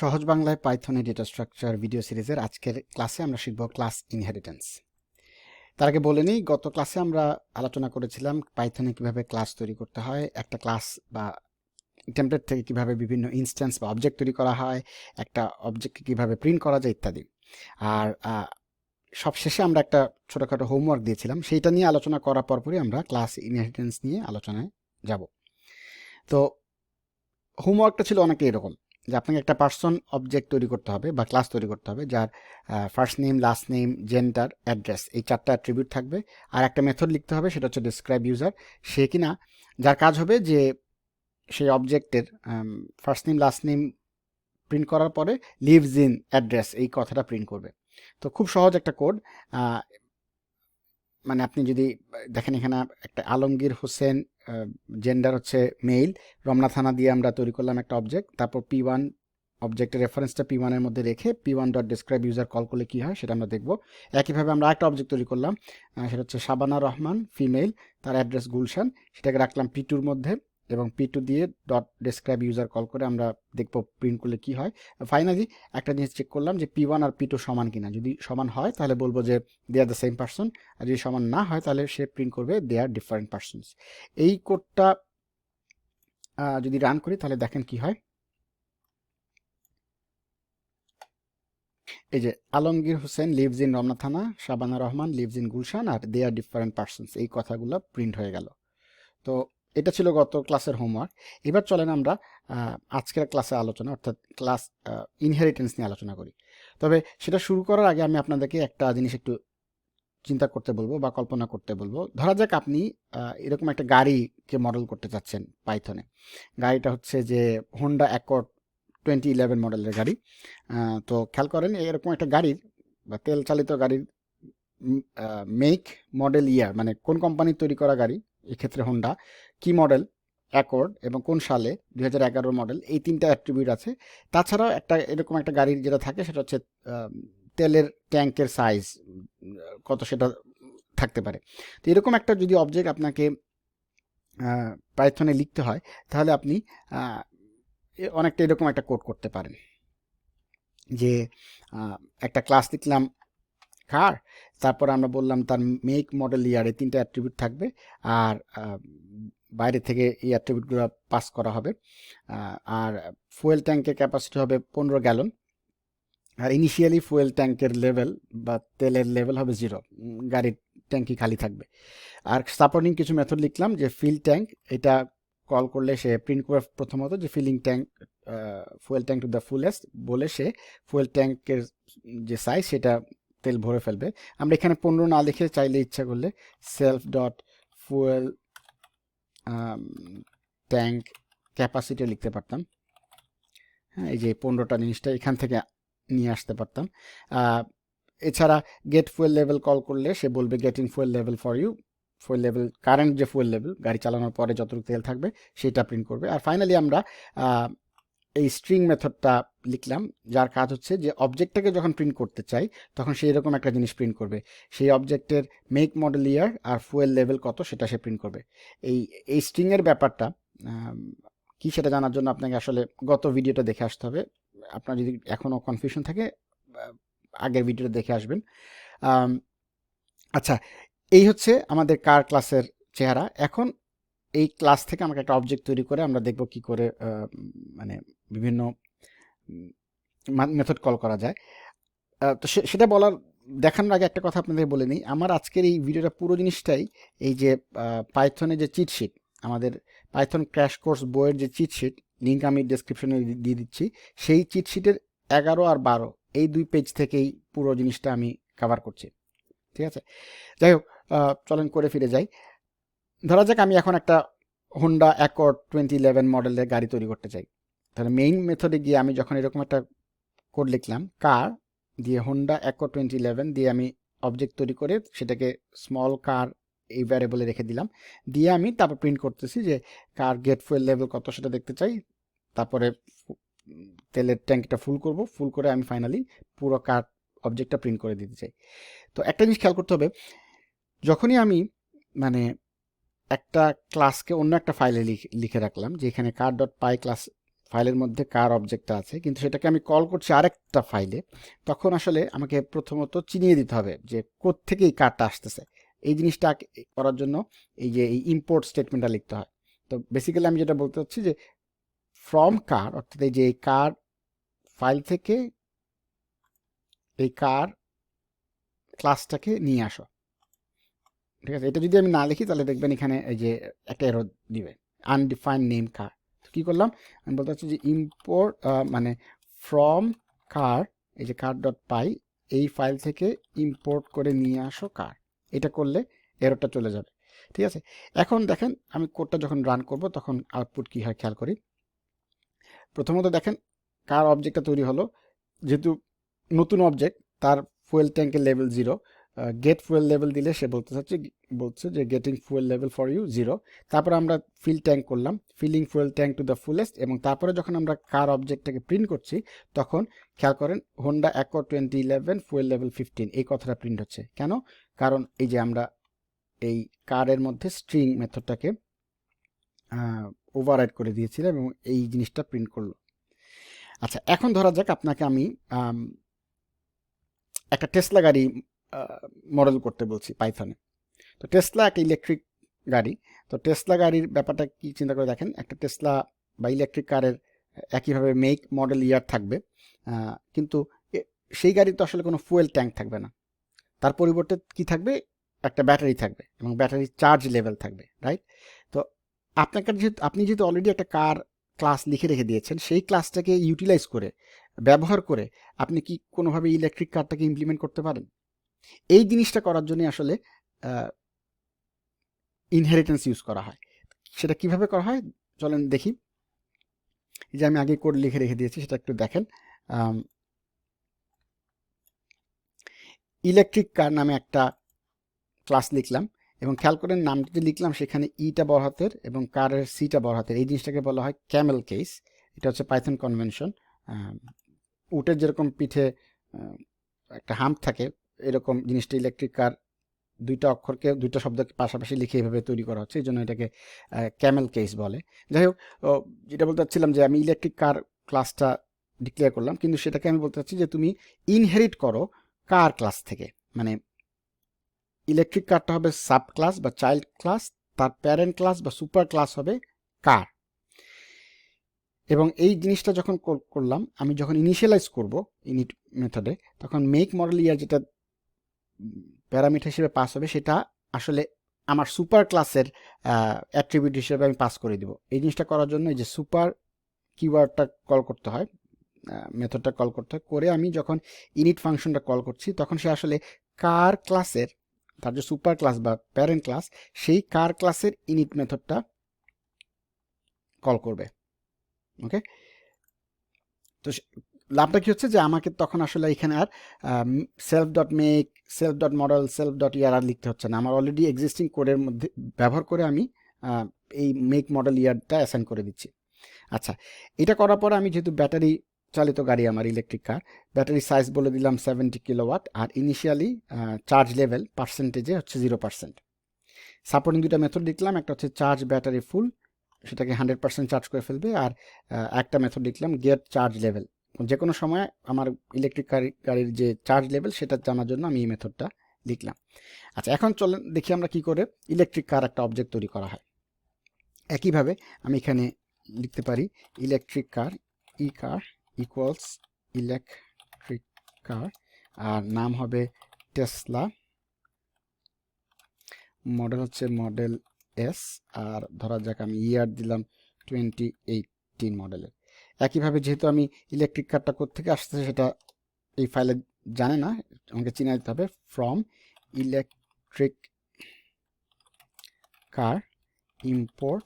সহজ বাংলায় পাইথনে data structure video সিরিজের আজকের ক্লাসে আমরা শিখব ক্লাস ইনহেরিটেন্স। তার আগে বলে নিই, গত ক্লাসে আমরা আলোচনা করেছিলাম পাইথনে কিভাবে ক্লাস তৈরি করতে হয়, একটা ক্লাস বা টেমপ্লেট থেকে কিভাবে বিভিন্ন ইনস্ট্যান্স বা অবজেক্ট তৈরি করা হয়, একটা অবজেক্টকে কিভাবে প্রিন্ট করা যায় ইত্যাদি। আর সবশেষে আমরা একটা ছোটোখাটো হোমওয়ার্ক দিয়েছিলাম, সেইটা নিয়ে আলোচনা করার পরপরই আমরা ক্লাস ইনহেরিটেন্স নিয়ে আলোচনায় যাব। তো হোমওয়ার্কটা ছিল অনেকে এরকম যে আপনাকে একটা পার্সন অবজেক্ট তৈরি করতে হবে বা ক্লাস তৈরি করতে হবে যার first name, last name, gender, address, এই 4টা অ্যাট্রিবিউট থাকবে। আর একটা মেথড লিখতে হবে, সেটা হচ্ছে ডিসক্রাইব ইউজার। সে কিনা যার কাজ হবে যে সেই অবজেক্টের first name, last name print করার পরে লিভস ইন অ্যাড্রেস এই কথাটা প্রিন্ট করবে। তো খুব সহজ একটা কোড। মানে আপনি যদি দেখেন এখানে একটা আলমগীর হোসেন, জেন্ডার হচ্ছে মেইল, রমনা থানা দিয়ে আমরা তৈরি করলাম একটা অবজেক্ট। তারপর P1 অবজেক্টের রেফারেন্সটা P1 এর মধ্যে রেখে P1 dot describe user call করলে কী হয় সেটা আমরা দেখব। একইভাবে আমরা একটা অবজেক্ট তৈরি করলাম, সেটা হচ্ছে শাবানা রহমান, ফিমেল, তার অ্যাড্রেস গুলশান, সেটাকে রাখলাম P2 এর মধ্যে এবং P2 দিয়ে ডট ডিসক্রাইব ইউজার কল করে আমরা দেখব প্রিন্ট করলে কী হয়। ফাইনালি একটা জিনিস চেক করলাম যে P1 আর P2 সমান কিনা। যদি সমান হয় তাহলে বলবো যে দে আর দ্য সেম পারসন, আর যদি সমান না হয় তাহলে সে প্রিন্ট করবে দে আর ডিফারেন্ট পারসনস। এই কোডটা যদি রান করি তাহলে দেখেন কি হয়। এই যে Alamgir Hossain lives in Ramna thana, Shabana Rahman lives in Gulshan, আর দে আর ডিফারেন্ট পারসনস, এই কথাগুলো প্রিন্ট হয়ে গেল। তো এটা ছিল গত ক্লাসের হোমওয়ার্ক। এবার চলেন আমরা আজকের ক্লাসে আলোচনা অর্থাৎ ক্লাস ইনহেরিটেন্স নিয়ে আলোচনা করি। তবে সেটা শুরু করার আগে আমি আপনাদেরকে একটা জিনিস একটু চিন্তা করতে বলবো বা কল্পনা করতে বলবো। ধরা যাক আপনি এরকম একটা গাড়িকে মডেল করতে চাচ্ছেন পাইথনে। গাড়িটা হচ্ছে যে হোন্ডা অ্যাকর্ড 2011 মডেলের গাড়ি। তো খেয়াল করেন এরকম একটা গাড়ির বা তেল চালিত গাড়ির মেক, মডেল, ইয়ার, মানে কোন কোম্পানির তৈরি করা গাড়ি, এক্ষেত্রে হোন্ডা, কি মডেল অ্যাকর্ড এবং কোন সালে 2011 মডেল, এই 3টা অ্যাট্রিবিউট আছে। তাছাড়াও একটা এরকম একটা গাড়ির যেটা থাকে সেটা হচ্ছে তেলের ট্যাঙ্কের সাইজ কত সেটা থাকতে পারে। তো এরকম একটা যদি অবজেক্ট আপনাকে পাইথনে লিখতে হয় তাহলে আপনি অনেকটা এরকম একটা কোড করতে পারেন যে একটা ক্লাস লিখলাম কার, তারপর আমরা বললাম তার মেক, মডেল, ইয়ার, এই 3টা অ্যাট্রিবিউট থাকবে। আর বাইরে থেকে এই অ্যাট্রিবিউটগুলো পাস করা হবে। আর ফুয়েল ট্যাঙ্কের ক্যাপাসিটি হবে 15 গ্যালন। আর ইনিশিয়ালি ফুয়েল ট্যাঙ্কের লেভেল বা তেলের লেভেল হবে 0, গাড়ির ট্যাঙ্কি খালি থাকবে। আর সাপোর্টিং কিছু মেথড লিখলাম যে ফিল ট্যাঙ্ক, এটা কল করলে সে প্রিন্ট করবে প্রথমত যে filling tank, fuel tank to the fullest বলে সে ফুয়েল ট্যাঙ্কের যে সাইজ সেটা তেল ভরে ফেলবে। আমরা এখানে 15 না লিখে চাইলে ইচ্ছা করলে self dot fuel tank capacity লিখতে পারতাম। হ্যাঁ, এই যে 15টা জিনিসটা এখান থেকে নিয়ে আসতে পারতাম। এছাড়া গেট ফুয়েল লেভেল কল করলে সে বলবে getting fuel level for you, fuel level current যে ফুয়েল লেভেল গাড়ি চালানোর পরে যতটুকু তেল থাকবে সেটা প্রিন্ট করবে। আর ফাইনালি আমরা এই স্ট্রিং মেথডটা লিখলাম যার কাজ হচ্ছে যে অবজেক্টটাকে যখন প্রিন্ট করতে চাই তখন সেই রকম একটা জিনিস প্রিন্ট করবে, সেই অবজেক্টের মেক, মডেল, ইয়ার আর ফুয়েল লেভেল কত সেটা সে প্রিন্ট করবে। এই স্ট্রিংয়ের ব্যাপারটা কি সেটা জানার জন্য আপনাকে আসলে গত ভিডিওটা দেখে আসতে হবে। আপনার যদি এখনও কনফিউশন থাকে আগের ভিডিওটা দেখে আসবেন। আচ্ছা, এই হচ্ছে আমাদের কার ক্লাসের চেহারা। এখন এই ক্লাস থেকে আমাকে একটা অবজেক্ট তৈরি করে আমরা দেখব কি করে মানে বিভিন্ন মেথড কল করা যায়। তো সেটা দেখানোর আগে একটা কথা আপনাদের বলে নিই, আমার আজকের এই ভিডিওটা পুরো জিনিসটাই এই যে পাইথনের যে চিটশিট, আমাদের পাইথন ক্র্যাশ কোর্স বইয়ের যে চিটশিট, লিঙ্ক আমি ডেসক্রিপশনে দিয়ে দিচ্ছি, সেই চিটশিটের 11 আর 12 এই 2 পেজ থেকেই পুরো জিনিসটা আমি কভার করছি। ঠিক আছে, যাই হোক, চলেন করে ফিরে যাই। ধরা যাক আমি এখন একটা হোন্ডা অ্যাকর্ড 2011 মডেলের গাড়ি তৈরি করতে চাই। তাহলে মেইন মেথডে গিয়ে আমি যখন এরকম একটা কোড লিখলাম কার দিয়ে হোন্ডা অ্যাকর্ড 2011 দিয়ে আমি অবজেক্ট তৈরি করে সেটাকে স্মল কার এই ভ্যারিয়েবলে রেখে দিলাম, দিয়ে আমি তারপর প্রিন্ট করতেছি যে কার গেট ফুয়েল লেভেল কত সেটা দেখতে চাই, তারপরে তেলের ট্যাঙ্কটা ফুল করব, ফুল করে আমি ফাইনালি পুরো কার অবজেক্টটা প্রিন্ট করে দিতে চাই। তো একটা জিনিস খেয়াল করতে হবে, যখনই আমি মানে একটা ক্লাসকে অন্য একটা ফাইলে লিখে রাখলাম যে এখানে কার ডট পাই ক্লাস ফাইলের মধ্যে কার অবজেক্টটা আছে, কিন্তু সেটাকে আমি কল করছি আরেকটা ফাইলে, তখন আসলে আমাকে প্রথমত চিনিয়ে দিতে হবে যে কোত্থেকে এই কারটা আসতেছে। এই জিনিসটা করার জন্য এই যে এই ইম্পোর্ট স্টেটমেন্টটা লিখতে হয়। তো বেসিক্যালি আমি যেটা বলতে চাচ্ছি যে ফ্রম কার, অর্থাৎ এই যে এই কার ফাইল থেকে এই কার ক্লাসটাকে নিয়ে আসো। ঠিক আছে, এটা যদি আমি না লিখি তাহলে দেখবেন এখানে এই যে একটা এরর দিবে, আনডিফাইন্ড নেম কার। কি করলাম, আমি বলতে চাচ্ছি যে ইম্পোর্ট মানে ফ্রম কার, এই যে কার ডট পাই, এই ফাইল থেকে ইম্পোর্ট করে নিয়ে আসো কার। এটা করলে এররটা চলে যাবে। ঠিক আছে, এখন দেখেন আমি কোডটা যখন রান করব তখন আউটপুট কি হয় খেয়াল করি। প্রথমত দেখেন কার অবজেক্টটা তৈরি হলো, যেহেতু নতুন অবজেক্ট তার ফুয়েল ট্যাঙ্কের লেভেল 0, গেট ফুয়েল লেভেল দিলে সে বলছে যে getting fuel level for you 0। তারপরে আমরা ফিল ট্যাঙ্ক করলাম, filling fuel tank to the fullest, এবং তারপরে যখন আমরা কার অবজেক্টটাকে প্রিন্ট করছি তখন খেয়াল করেন হোন্ডা অ্যাকর্ড 2011 ফুয়েল লেভেল 15 এই কথাটা প্রিন্ট হচ্ছে। কেন? কারণ এই যে আমরা এই কারের মধ্যে স্ট্রিং মেথডটাকে ওভাররাইড করে দিয়েছিলাম এবং এই জিনিসটা প্রিন্ট করলো। আচ্ছা, এখন ধরা যাক আপনাকে আমি একটা টেসলা গাড়ি মডেল করতে বলছি পাইথনে। তো টেসলা একটা ইলেকট্রিক গাড়ি। তো টেসলা গাড়ির ব্যাপারটা কি চিন্তা করে দেখেন, একটা টেসলা বা ইলেকট্রিক কারের একইভাবে মেক মডেল ইয়ার থাকবে, কিন্তু সেই গাড়িতে আসলে কোনো ফুয়েল ট্যাঙ্ক থাকবে না। তার পরিবর্তে কি থাকবে, একটা ব্যাটারি থাকবে এবং ব্যাটারি চার্জ লেভেল থাকবে, রাইট? তো আপনি যেহেতু অলরেডি একটা কার ক্লাস লিখে রেখে দিয়েছেন, সেই ক্লাসটাকে ইউটিলাইজ করে ব্যবহার করে আপনি কি কোনোভাবে ইলেকট্রিক কারটাকে ইমপ্লিমেন্ট করতে পারেন? এই জিনিসটা করার জন্য আসলে ইনহেরিটেন্স ইউজ করা হয়। সেটা কিভাবে করা হয় চলেন দেখি। এই যে আমি আগে কোড লিখে রেখে দিয়েছি, সেটা একটু দেখেন। ইলেকট্রিক কার নামে একটা ক্লাস লিখলাম এবং খেয়াল করেন নামটা যে লিখলাম সেখানে ইটা বড় হাতের এবং কারের সিটা বড় হাতের। এই জিনিসটাকে বলা হয় ক্যামেল কেস। এটা হচ্ছে পাইথন কনভেনশন। উটের যেরকম পিঠে একটা হাম্প থাকে, এরকম জিনিসটা ইলেকট্রিক কার দুইটা অক্ষরকে দুইটা শব্দকে পাশাপাশি লিখে এভাবে তৈরি করা হচ্ছে, এই জন্য এটাকে ক্যামেল কেস বলে। যাই হোক, যেটা বলতে চাচ্ছিলাম যে আমি ইলেকট্রিক কার ক্লাসটা ডিক্লেয়ার করলাম, কিন্তু সেটাকে আমি বলতে চাচ্ছি যে তুমি ইনহেরিট করো কার ক্লাস থেকে। মানে ইলেকট্রিক কারটা হবে সাব ক্লাস বা চাইল্ড ক্লাস, তার প্যারেন্ট ক্লাস বা সুপার ক্লাস হবে কার। এবং এই জিনিসটা যখন করলাম, আমি যখন ইনিশিয়ালাইজ করব ইনিট মেথডে, তখন মেক মডেল ইয়ার যেটা প্যারামিটার হিসেবে পাস হবে সেটা আসলে আমার সুপার ক্লাসের অ্যাট্রিবিউট হিসেবে আমি পাস করে দিব। এই জিনিসটা করার জন্য এই যে সুপার কিওয়ার্ডটা কল করতে হয়, মেথডটা কল করতে হয়, করে আমি যখন ইনিট ফাংশনটা কল করছি তখন সে আসলে কার ক্লাসের, তার যে সুপার ক্লাস বা প্যারেন্ট ক্লাস, সেই কার ক্লাসের ইনিট মেথডটা কল করবে। ওকে, তো লাভটা কি হচ্ছে যে আমাকে তখন আসলে এখানে আর self dot make, self dot model, self dot year আর লিখতে হচ্ছে না। আমার অলরেডি এক্সিস্টিং কোডের মধ্যে ব্যবহার করে আমি এই মেক মডেল ইয়ারটা অ্যাসাইন করে দিচ্ছি। আচ্ছা, এটা করার পরে আমি যেহেতু ব্যাটারি চালিত গাড়ি আমার ইলেকট্রিক কার, ব্যাটারি সাইজ বলে দিলাম 70 কিলোওয়াট, আর ইনিশিয়ালি চার্জ লেভেল পার্সেন্টেজে হচ্ছে 0%। সাপোর্টিং দুটা মেথড লিখলাম, একটা হচ্ছে চার্জ ব্যাটারি ফুল, সেটাকে 100% চার্জ করে ফেলবে, আর একটা মেথড লিখলাম গেট চার্জ লেভেল, যে কোনো সময় আমার ইলেকট্রিক গাড়ির যে চার্জ লেভেল সেটা জানার জন্য আমি এই মেথডটা লিখলাম। আচ্ছা, এখন চলেন দেখি আমরা কি করে ইলেকট্রিক কার একটা অবজেক্ট তৈরি করা হয়। একইভাবে আমি এখানে লিখতে পারি ইলেকট্রিক কার, ই কার ইকুয়ালস ইলেকট্রিক কার, আর নাম হবে টেসলা, মডেল হচ্ছে মডেল এস, আর ধরা যাক আমি ইয়ার দিলাম 2018 মডেলের। একইভাবে যেহেতু আমি ইলেকট্রিক কারটা কোত্থেকে আসতেছে সেটা এই ফাইলে জানে না, আমাকে চিনে দিতে হবে from electric car import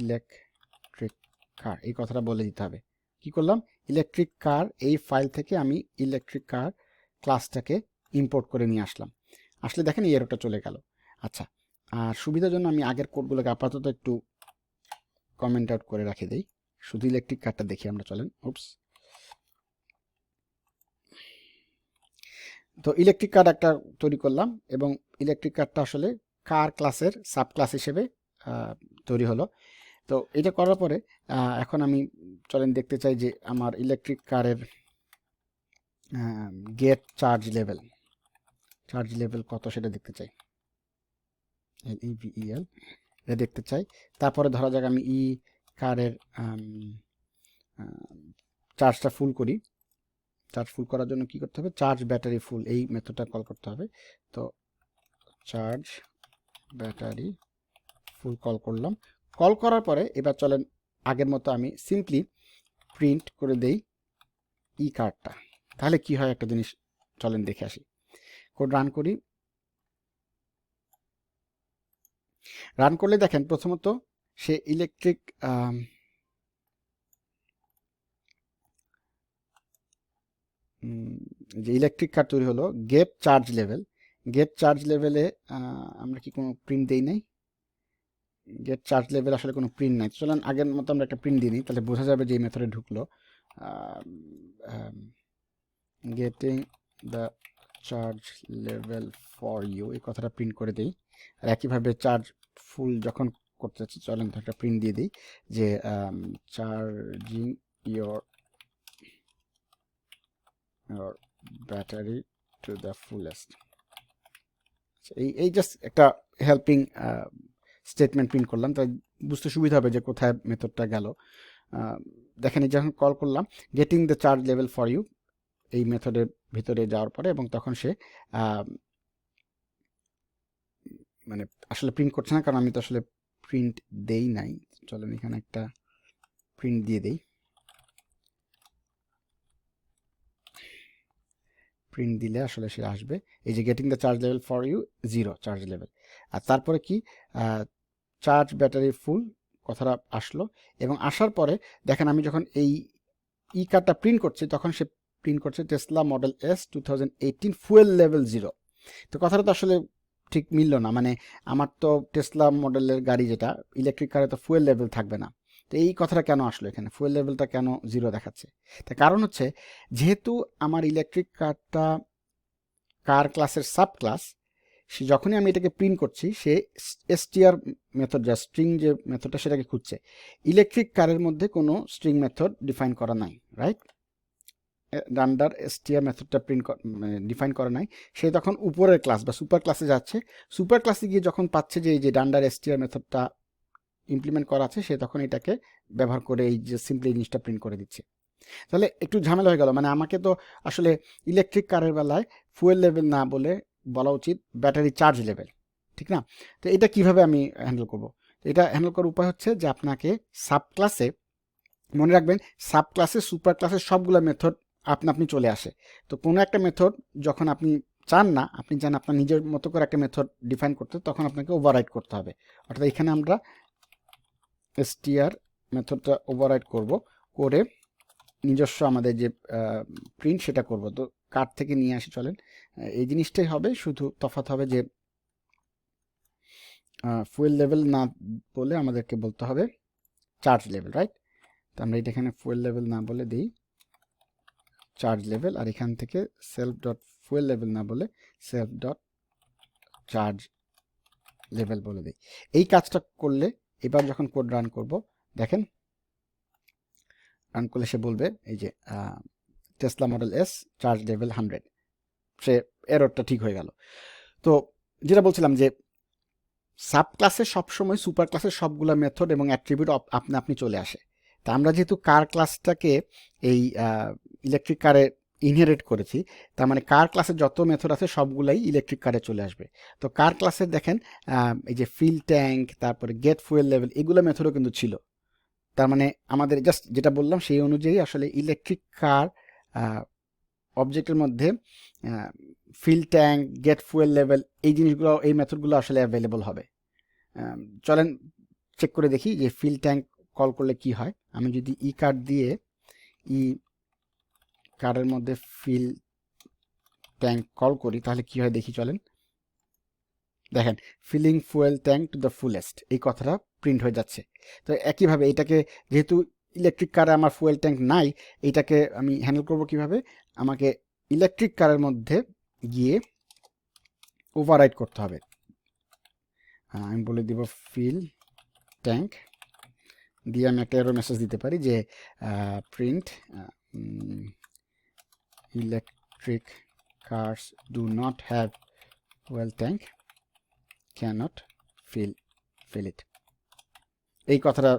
electric কার, এই কথাটা বলে দিতে হবে। কি করলাম, ইলেকট্রিক কার এই ফাইল থেকে আমি ইলেকট্রিক কার ক্লাসটাকে ইম্পোর্ট করে নিয়ে আসলাম। আসলে দেখেন এই এররটা চলে গেল। আচ্ছা, আর সুবিধার জন্য আমি আগের কোডগুলোকে আপাতত একটু কমেন্ট আউট করে রাখে দেই, শুধু ইলেকট্রিক কারটা দেখি আমরা, চলেন। উপস, তো ইলেকট্রিক কার একটা তৈরি করলাম এবং ইলেকট্রিক কারটা আসলে কার ক্লাসের সাব ক্লাস হিসেবে তৈরি হলো। তো এটা করার পরে এখন আমি চলেন দেখতে চাই যে আমার ইলেকট্রিক কারের গেট চার্জ লেভেল কত সেটা দেখতে চাই, LEVEL এটা দেখতে চাই। তারপরে ধরা যাক আমি কারের চার্জটা ফুল করি। চার্জ ফুল করার জন্য কি করতে হবে, চার্জ ব্যাটারি ফুল এই মেথডটা কল করতে হবে। তো চার্জ ব্যাটারি ফুল কল করলাম। কল করার পরে এবার চলেন আগের মতো আমি সিম্পলি প্রিন্ট করে দেই কার্ডটা। তাহলে কি হয় একটা জিনিস চলেন দেখে আসি। কোড রান করি। রান করলে দেখেন প্রথমত সে ইলেকট্রিক যে ইলেকট্রিক কার তৈরি হলো গেট চার্জ লেভেলে আমরা কি কোনো প্রিন্ট দেই নাই? গেট চার্জ লেভেল আসলে কোনো প্রিন্ট নাই। চলেন আগের মতো আমরা একটা প্রিন্ট দিই, তাহলে বোঝা যাবে যে এই মেথডে ঢুকলো। Getting the charge level for you এই কথাটা প্রিন্ট করে দিই। আর একইভাবে চার্জ ফুল যখন করতে চাচ্ছি চলেন তো একটা প্রিন্ট দিয়ে দিই যে charging your battery two the fullest. এই জাস্ট একটা হেল্পিং স্টেটমেন্ট প্রিন্ট করলাম, তাই বুঝতে সুবিধা হবে যে কোথায় মেথডটা গেল। দেখেন এই যখন কল করলাম getting the charge level for you এই মেথডের ভিতরে যাওয়ার পরে, এবং তখন সে মানে আসলে প্রিন্ট করছে না, কারণ আমি তো আসলে প্রিন্ট দেই নাই। চলেন এখানে একটা প্রিন্ট দিয়ে দেই। প্রিন্ট দিলে আসলে সে আসবে এই যে getting the charge level for you 0 charge level. আর তারপরে কি চার্জ ব্যাটারি ফুল কথাটা আসলো, এবং আসার পরে দেখেন আমি যখন এই কার্ডটা প্রিন্ট করছি তখন সে প্রিন্ট করছে Tesla model S 2018 fuel level 0। তো কথাটা তো আসলে ঠিক মিলল না, মানে আমার তো টেসলা মডেলের গাড়ি যেটা ইলেকট্রিক কারে তো ফুয়েল লেভেল থাকবে না। তো এই কথাটা কেন আসলো এখানে, ফুয়েল লেভেলটা কেন 0 দেখাচ্ছে? তার কারণ হচ্ছে যেহেতু আমার ইলেকট্রিক কারটা কার ক্লাসের সাব ক্লাস, সে যখনই আমি এটাকে প্রিন্ট করছি সে STR মেথড যা স্ট্রিং যে মেথডটা সেটাকে খুঁজছে। ইলেকট্রিক কারের মধ্যে কোনো স্ট্রিং মেথড ডিফাইন করা নাই, রাইট? ডান্ডার STR মেথডটা ডিফাইন করা নাই। সে তখন উপরের ক্লাস বা সুপার ক্লাসে যাচ্ছে। সুপার ক্লাসে গিয়ে যখন পাচ্ছে যে এই যে ডান্ডার STR মেথডটা ইমপ্লিমেন্ট করা আছে, সে তখন এটাকে ব্যবহার করে এই যে সিম্পলি জিনিসটা প্রিন্ট করে দিচ্ছে। তাহলে একটু ঝামেলা হয়ে গেল, মানে আমাকে তো আসলে ইলেকট্রিক কারের বেলায় ফুয়েল লেভেল না বলে বলা উচিত ব্যাটারি চার্জ লেভেল, ঠিক না? তো এটা কিভাবে আমি হ্যান্ডেল করব? এটা হ্যান্ডেল করার উপায় হচ্ছে যে আপনাকে সাব ক্লাসে, মনে রাখবেন সাব ক্লাসে সুপার ক্লাসে সবগুলো মেথড আপনি চলে আসে। তো কোনো একটা মেথড যখন আপনি চান না, আপনি চান আপনার নিজের মতো করে একটা মেথড ডিফাইন করতে, তখন আপনাকে ওভাররাইড করতে হবে। অর্থাৎ এখানে আমরা STR মেথডটা ওভাররাইড করব, করে নিজস্ব আমাদের যে প্রিন্ট সেটা করব। তো কার্ড থেকে নিয়ে আসি চলেন, এই জিনিসটাই হবে, শুধু তফাৎ হবে যে ফুয়েল লেভেল না বলে আমাদেরকে বলতে হবে চার্জ লেভেল, রাইট? তো আমরা এটা এখানে ফুয়েল লেভেল না বলে দিই চার্জ লেভেল, আর এখান থেকে সেলফ ডট ফুয়েল লেভেল না বলে সেলফ ডট চার্জ লেভেল বলে দিই। এই কাজটা করলে এবার যখন কোড রান করব, দেখেন রান করলে সে বলবে এই যে Tesla model S charge level 100, সে এররটা ঠিক হয়ে গেল। তো যেটা বলছিলাম যে সাব ক্লাসে সবসময় সুপার ক্লাসের সবগুলো মেথড এবং অ্যাট্রিবিউট আপনি চলে আসে। তা আমরা যেহেতু কার ক্লাসটাকে এই ইলেকট্রিক কারে ইনহেরিট করেছি, তার মানে কার ক্লাসের যত মেথড আছে সবগুলাই ইলেকট্রিক কারে চলে আসবে। তো কার ক্লাসের দেখেন এই যে ফিল ট্যাঙ্ক, তারপরে গেট ফুয়েল লেভেল, এগুলো মেথডও কিন্তু ছিল। তার মানে আমাদের জাস্ট যেটা বললাম সেই অনুযায়ী আসলে ইলেকট্রিক কার অবজেক্টের মধ্যে fill tank, get fuel level এই জিনিসগুলো, এই মেথডগুলো আসলে অ্যাভেলেবল হবে। চলেন চেক করে দেখি যে ফিল ট্যাঙ্ক কল করলে কি হয়। আমি যদি কার্ড দিয়ে কার্ডের মধ্যে ফিল ট্যাঙ্ক কল করি তাহলে কি হয় দেখি চলেন। দেখেন filling fuel tank to the fullest এই কথাটা প্রিন্ট হয়ে যাচ্ছে। তো একইভাবে এটাকে যেহেতু ইলেকট্রিক কারে আমার ফুয়েল ট্যাঙ্ক নাই, এটাকে আমি হ্যান্ডেল করব কিভাবে? আমাকে ইলেকট্রিক কারের মধ্যে গিয়ে ওভাররাইড করতে হবে। আমি বলে দিব ফিল ট্যাঙ্ক দিয়ে আমি একটা এরর মেসেজ দিতে পারি যে print electric cars do not have fuel tank, cannot fill it, এই কথাটা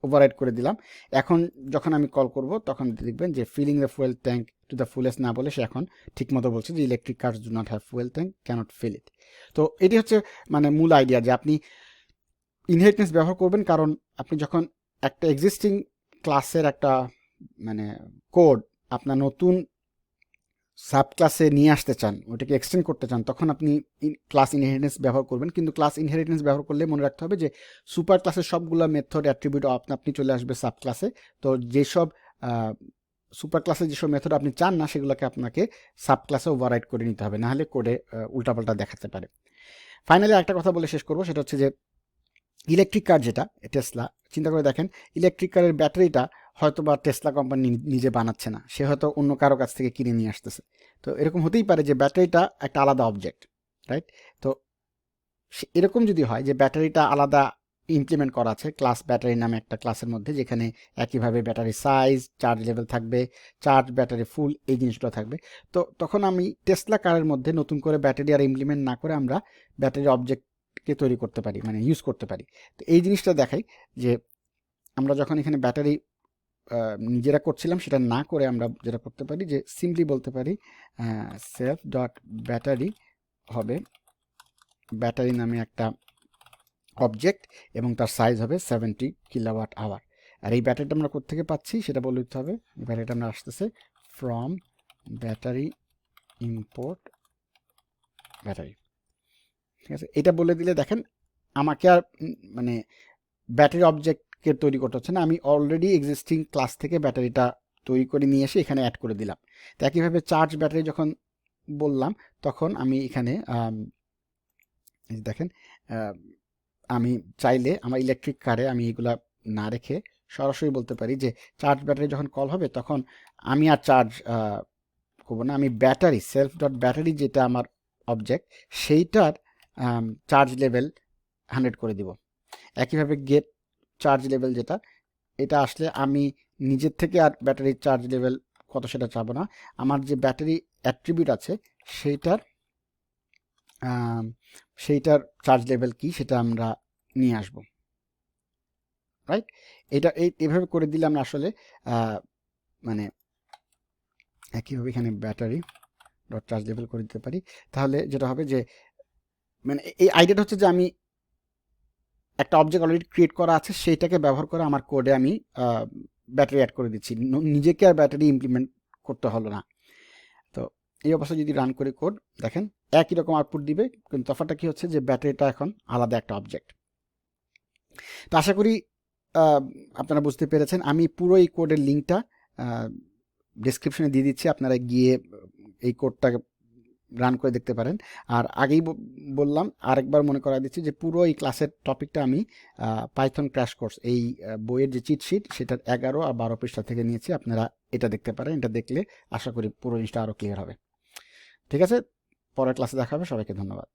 ওভাররাইড করে দিলাম। এখন যখন আমি কল করব তখন দেখবেন যে filling the fuel tank to the fullest না বলে সে এখন ঠিকমতো বলছে যে electric cars do not have fuel tank, cannot fill it. তো এটি হচ্ছে মানে মূল আইডিয়া যে আপনি ইনহেরিটেন্স ব্যবহার করবেন, কারণ আপনি যখন একটা এক্সিস্টিং ক্লাসের একটা মানে কোড আপনার নতুন সাব ক্লাসে নিয়ে আসতে চান, ওটাকে এক্সটেন্ড করতে চান, তখন আপনি ক্লাস ইনহেরিটেন্স ব্যবহার করবেন। কিন্তু ক্লাস ইনহেরিটেন্স ব্যবহার করলে মনে রাখতে হবে যে সুপার ক্লাসের সবগুলো মেথড অ্যাট্রিবিউট আপনি চলে আসবে সাব ক্লাসে। তো যেসব সুপার ক্লাসে যেসব মেথড আপনি চান না সেগুলোকে আপনাকে সাব ক্লাসে ওভাররাইড করে নিতে হবে, নাহলে কোডে উল্টাপাল্টা দেখাতে পারে। ফাইনালি একটা কথা বলে শেষ করবো, সেটা হচ্ছে যে ইলেকট্রিক কার যেটা টেসলা, চিন্তা করে দেখেন ইলেকট্রিক কারের ব্যাটারিটা হয়তো বা টেসলা কোম্পানি নিজে বানাচ্ছে না, সে হয়তো অন্য কারো কাছ থেকে কিনে নিয়ে আসতেছে। তো এরকম হতেই পারে যে ব্যাটারিটা একটা আলাদা অবজেক্ট, রাইট? তো এরকম যদি হয় যে ব্যাটারিটা আলাদা ইমপ্লিমেন্ট করা আছে ক্লাস ব্যাটারি নামে একটা ক্লাসের মধ্যে, যেখানে একইভাবে ব্যাটারি সাইজ, চার্জ লেভেল থাকবে, চার্জ ব্যাটারি ফুল, এই জিনিসগুলো থাকবে। তো তখন আমি টেসলা কারের মধ্যে নতুন করে ব্যাটারি আর ইমপ্লিমেন্ট না করে আমরা ব্যাটারি অবজেক্টকে তৈরি করতে পারি, মানে ইউজ করতে পারি। তো এই জিনিসটা দেখাই যে আমরা যখন এখানে ব্যাটারি নিজেরা করছিলাম সেটা না করে আমরা যেটা করতে পারি যে সিম্পলি বলতে পারি সেলফ ডট ব্যাটারি হবে ব্যাটারি নামে একটা অবজেক্ট এবং তার সাইজ হবে 70 কিলোওয়াট আওয়ার। আর এই ব্যাটারিটা আমরা কোত্থেকে পাচ্ছি সেটা বলে দিতে হবে। ব্যাটারিটা আমরা আসতেছে ফ্রম ব্যাটারি ইম্পোর্ট ব্যাটারি, ঠিক আছে? এটা বলে দিলে দেখেন আমাকে আর মানে ব্যাটারি অবজেক্টকে তৈরি করতে হচ্ছে না, আমি অলরেডি এক্সিস্টিং ক্লাস থেকে ব্যাটারিটা তৈরি করে নিয়ে এসে এখানে অ্যাড করে দিলাম। তো একইভাবে চার্জ ব্যাটারি যখন বললাম তখন আমি এখানে দেখেন আমি চাইলে আমার ইলেকট্রিক কারে আমি এগুলা না রেখে সরাসরি বলতে পারি যে চার্জ ব্যাটারি যখন কল হবে তখন আমি আর চার্জ করবো না, আমি ব্যাটারি সেলফ ডট ব্যাটারি যেটা আমার অবজেক্ট সেইটার চার্জ লেভেল 100 করে দিব। একইভাবে গেট চার্জ লেভেল যেটা, এটা আসলে আমি নিজের থেকে আর ব্যাটারির চার্জ লেভেল কত সেটা চাবো না, আমার যে ব্যাটারি অ্যাট্রিবিউট আছে সেইটার চার্জ লেভেল কি সেটা আমরা নিয়ে আসব, রাইট? এটা এইভাবে করে দিলে আমরা আসলে মানে একইভাবে এখানে ব্যাটারি ডট চার্জ লেভেল করে দিতে পারি। তাহলে যেটা হবে যে মানে এই আইডিয়াটা হচ্ছে যে আমি একটা অবজেক্ট অলরেডি ক্রিয়েট করা আছে সেইটাকে ব্যবহার করে আমার কোডে আমি ব্যাটারি অ্যাড করে দিচ্ছি, নিজেকে আর ব্যাটারি ইমপ্লিমেন্ট করতে হলো না। তো এই অবস্থায় যদি রান করে কোড দেখেন একই রকম আউটপুট দিবে, কিন্তু তফাৎটা কি হচ্ছে যে ব্যাটারিটা এখন আলাদা একটা অবজেক্ট। তো আশা করি আপনারা বুঝতে পেরেছেন। আমি পুরো এই কোডের লিঙ্কটা ডেসক্রিপশনে দিয়ে দিচ্ছি, আপনারা গিয়ে এই কোডটা রান করে দেখতে পারেন। আর আগেই বললাম, আরেকবার মনে করা দিচ্ছি যে পুরো এই ক্লাসের টপিকটা আমি পাইথন ক্র্যাশ কোর্স এই বইয়ের যে চিট শিট সেটার 11 আর 12 পৃষ্ঠা থেকে নিয়েছি, আপনারা এটা দেখতে পারেন। এটা দেখলে আশা করি পুরো জিনিসটা আরও ক্লিয়ার হবে। ঠিক আছে, পরের ক্লাসে দেখা হবে। সবাইকে ধন্যবাদ।